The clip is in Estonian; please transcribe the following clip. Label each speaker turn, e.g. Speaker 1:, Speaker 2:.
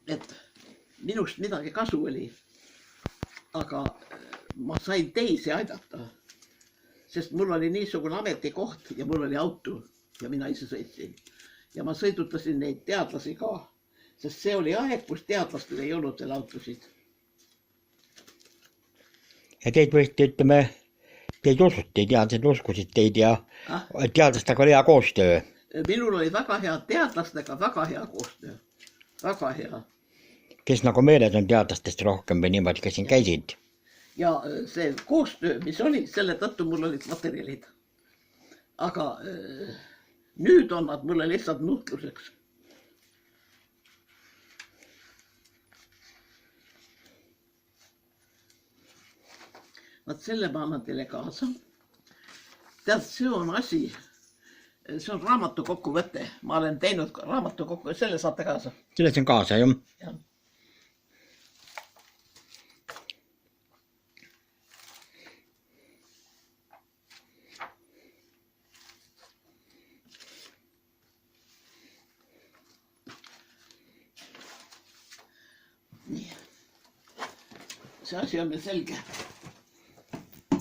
Speaker 1: et minust midagi kasu oli. Aga ma sain teisi aidata, sest mul oli niisugune ametikoht ja mul oli auto ja mina ise sõitsin. Ja ma sõidutasin neid teadlasi ka, sest see oli aeg, kus teadlastel ei olnud veel autosid.
Speaker 2: Ja teid võisti, ütleme, teid usuti, teadlased uskusid teid ja teadlastega oli hea koostöö.
Speaker 1: Minul oli väga hea teadlastega, väga hea koostöö. Väga hea.
Speaker 2: Kes nagu meeled on teadlastest rohkem või niimoodi, kes siin käisid?
Speaker 1: Ja see koostöö, mis oli, selle tõttu mul olid materjalid. Aga nüüd on nad mulle lihtsalt nuhtluseks. Nad selle ma annan teile kaasa. Tead, see on asi, see on raamatu kokkuvõte. Ma olen teinud raamatu kokkuvõte, selle saate kaasa.
Speaker 2: Selle on kaasa, jah?
Speaker 1: Jah. Nii. See asi on meil selge.